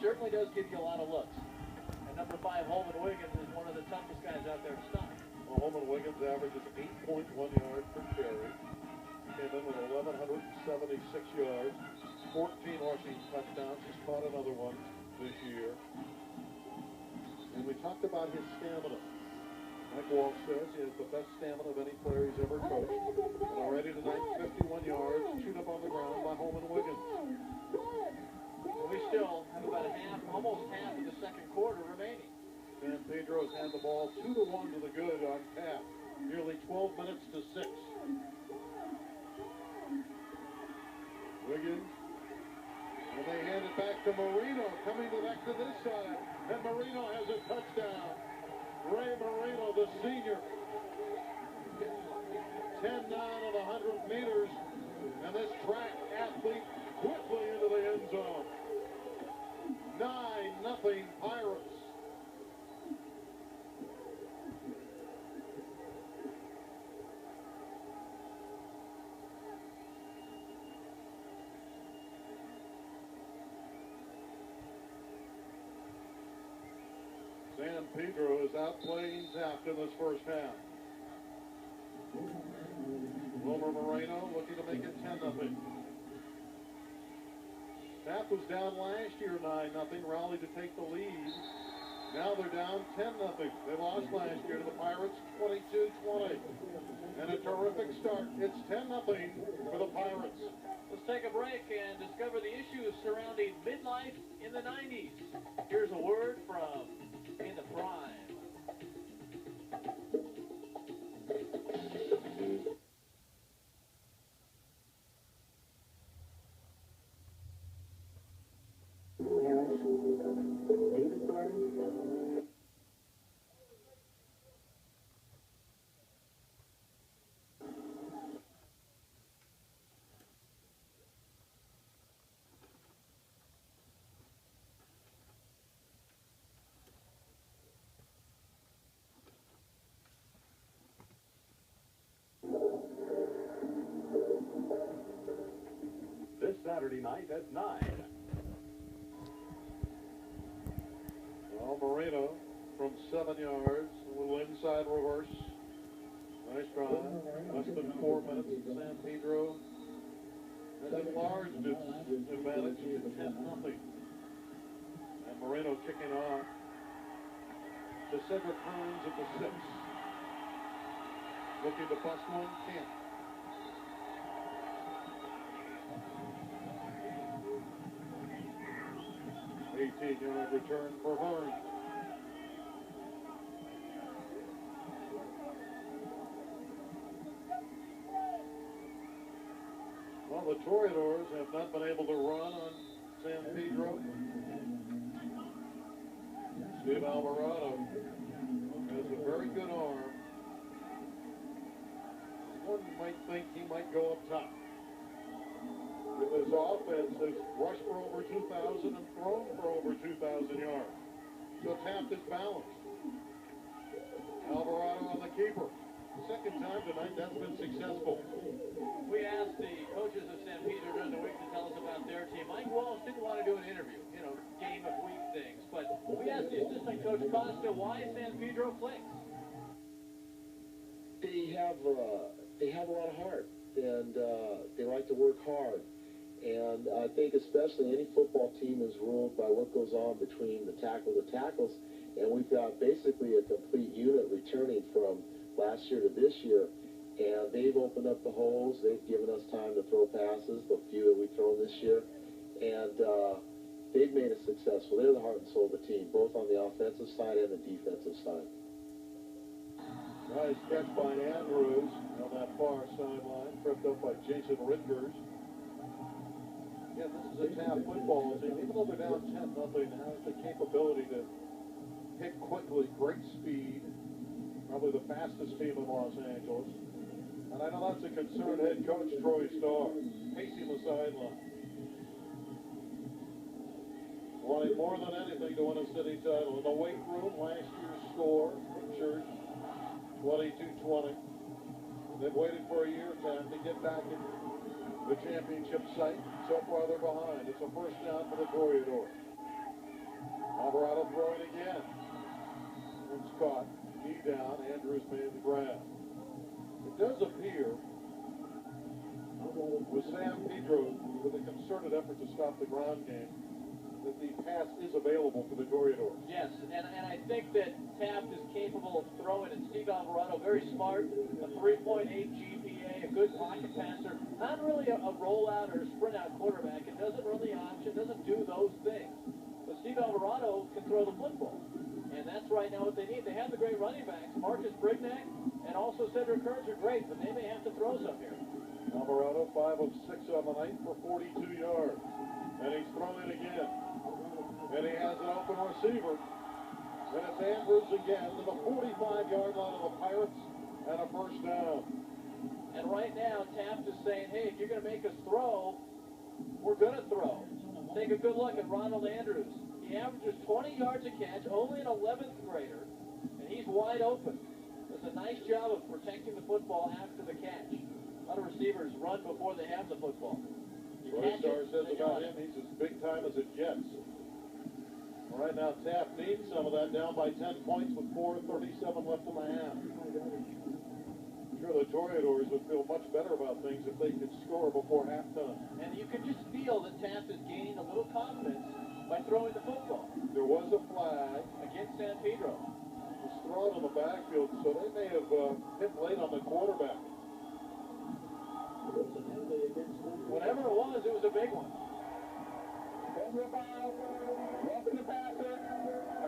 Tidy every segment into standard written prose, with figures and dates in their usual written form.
certainly does give you a lot of looks. And number 5, Holman Wiggins, is one of the toughest guys out there to stop. Well, Holman Wiggins averages 8.1 yards per carry. Came in with 1,176 yards, 14 rushing touchdowns. He's caught another one this year. And we talked about his stamina. Mike Walsh says he has the best stamina of any player he's ever coached. And already tonight, 51 yards, chewed up on the ground by Holman Wiggins. And we still have about almost half of the second quarter remaining. San Pedro has had the ball 2-1 to the good on Taft. Nearly 12 minutes to 6. Wiggins. And they hand it back to Moreno, coming back to this side. And Moreno has a touchdown. Ray Moreno, the senior. 10 down on the 100 meters. And this track athlete quickly into the end zone. 9-0 Pirates. San Pedro is outplaying Taft in this first half. Wilmer Moreno looking to make it 10-0. Taft was down last year 9-0, rallied to take the lead. Now they're down 10-0. They lost last year to the Pirates 22-20. And a terrific start. It's 10-0 for the Pirates. Let's take a break and discover the issues surrounding midlife in the 90s. Here's a word from In the Prime. Saturday night at 9. Well, Moreno from 7 yards, a little inside reverse. Nice drive. Less than 4 minutes. San Pedro has enlarged its advantage to 10-0. And Moreno kicking off. To Cedric Hearns at the 6. Looking to bust one, can't. 18-yard return for Hearns. Well, the Toreadors have not been able to run on San Pedro. Steve Alvarado has a very good arm. One might think he might go up top. With his offense, has rushed for over 2,000 and thrown for over 2,000 yards. So Taft is balanced. Alvarado on the keeper. Second time tonight that's been successful. We asked the coaches of San Pedro during the week to tell us about their team. Mike Walsh didn't want to do an interview, game of week things. But we asked the assistant coach Costa why San Pedro clicks. They have a lot of heart, and they like to work hard. And I think especially any football team is ruled by what goes on between the tackles, and we've got basically a complete unit returning from last year to this year, and they've opened up the holes. They've given us time to throw passes, the few that we've thrown this year, and they've made it successful. They're the heart and soul of the team, both on the offensive side and the defensive side. Nice catch by Andrews on that far sideline, tripped up by Jason Ritgers. Yeah, this is a Taft football team. Even though they're down 10-0, has the capability to hit quickly, great speed. Probably the fastest team in Los Angeles. And I know that's a concerned head coach, Troy Starr, pacing the sideline. Wanting more than anything to win a city title. In the weight room, last year's score, pictures, 22-20. They've waited for a year, Taft, to get back in the championship site. So far they're behind. It's a first down for the Toreadors. Alvarado throwing again. One's caught. Knee down. Andrews made the grab. It does appear with San Pedro, with a concerted effort to stop the ground game, that the pass is available for the Toreadors. Yes, and I think that Taft is capable of throwing it. Steve Alvarado, very smart, a 3.8 GPA, a good pocket passer, not really a rollout or a sprint out quarterback. It doesn't run the option, doesn't do those things. But Steve Alvarado can throw the football. And that's right now what they need. They have the great running backs. Marcus Brignac and also Cedric Kearns are great, but they may have to throw some here. Alvarado 5 of 6 on the night for 42 yards. And he's throwing again. And he has an open receiver. And it's Andrews again to the 45-yard line of the Pirates and a first down. And right now, Taft is saying, hey, if you're going to make us throw, we're going to throw. Take a good look at Ronald Andrews. He averages 20 yards a catch, only an 11th grader, and he's wide open. Does a nice job of protecting the football after the catch. A lot of receivers run before they have the football. What Star says about him, he's as big time as it gets. All right, now Taft needs some of that, down by 10 points with 4:37 left in the half. I'm sure the Toreadors would feel much better about things if they could score before halftime. And you can just feel that Taft is gaining a little confidence by throwing the football. There was a flag Against San Pedro. It was thrown in the backfield, so they may have hit late on the quarterback. Whatever it was a big one. Welcome to passer.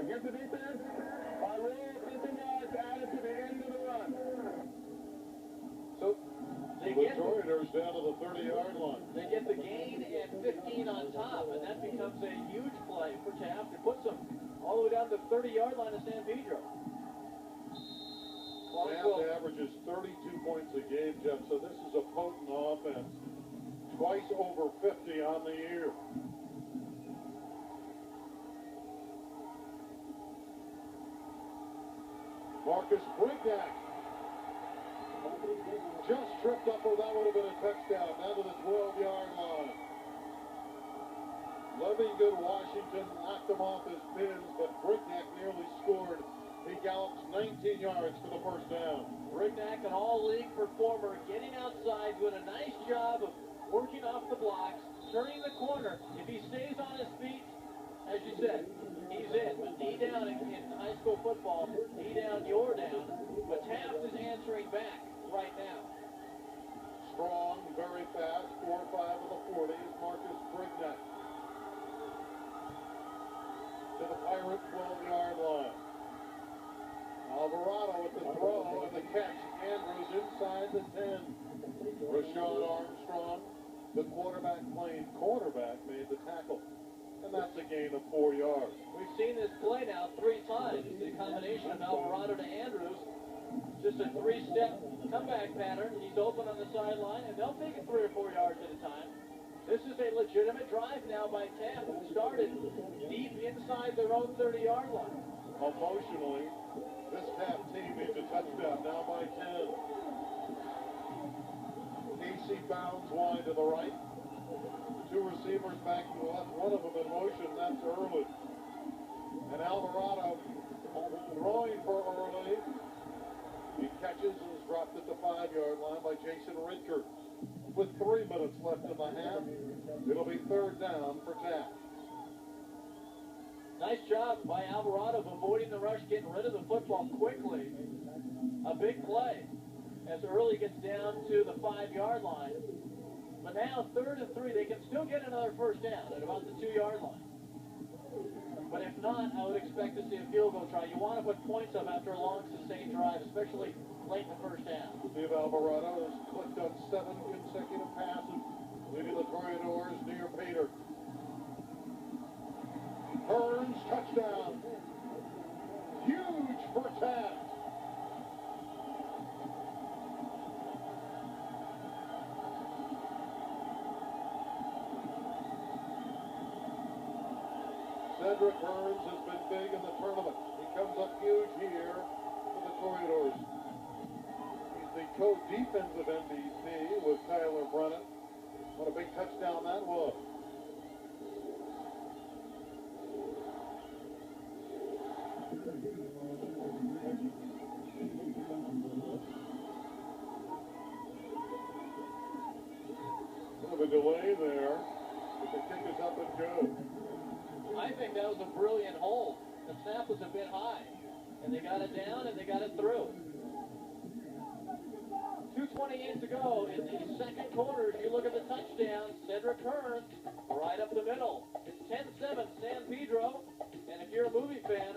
Against the defense. By rule, 15 yards added to the end of the run. So they The get Toreadors down to the 30-yard line. They get the gain and 15 on top, and that becomes a huge play for Taft. It puts them all the way down to the 30-yard line of San Pedro. Taft averages 32 points a game, Jeff, so this is a potent offense. Twice over 50 on the year. Marcus Brignac just tripped up, or that would have been a touchdown, down to the 12-yard line. Lovinggood Washington knocked him off his pins, but Brignac nearly scored. He gallops 19 yards for the first down. Brignac, an all-league performer, getting outside, doing a nice job of working off the blocks, turning the corner. If he stays on his feet, as you said, he's in. But knee down in high school football, knee down, you're down. But Taft is answering back right now. Strong, very fast, 4-5 of the 40 is Marcus Brignac. To the Pirate 12-yard line. Alvarado with the throw and the catch. Andrews inside the 10. Rashawn Armstrong, the quarterback playing cornerback, made the tackle. And that's a gain of 4 yards. We've seen this play now 3 times. The combination of Alvarado to Andrews. Just a 3-step comeback pattern. He's open on the sideline, and they'll take it 3 or 4 yards at a time. This is a legitimate drive now by Taft, who started deep inside their own 30-yard line. Emotionally, this Taft team needs a touchdown, now by 10. Casey bounds wide to the right. 2 receivers back to the left, one of them in motion, that's Early. And Alvarado throwing for Early. He catches and is dropped at the 5-yard line by Jason Ridker. With 3 minutes left in the half, it'll be 3rd down for Taft. Nice job by Alvarado of avoiding the rush, getting rid of the football quickly. A big play as Early gets down to the 5-yard line. But now 3rd and 3, they can still get another first down at about the 2-yard line. But if not, I would expect to see a field goal try. You want to put points up after a long sustained drive, especially late in the first half. Steve Alvarado has clicked on 7 consecutive passes, leading the Toreadors near Peter. Kearns, touchdown. Huge for Taft. Cedric Kearns has been big in the tournament. He comes up huge here for the Toreadors. He's the co-defensive MVP with Tyler Brennan. What a big touchdown that was. delay there, but the kick is up and good. I think that was a brilliant hold. The snap was a bit high, and they got it down and they got it through. 2:28 to go in the second quarter. If you look at the touchdown, Cedric Hearns right up the middle. It's 10-7 San Pedro, and if you're a movie fan,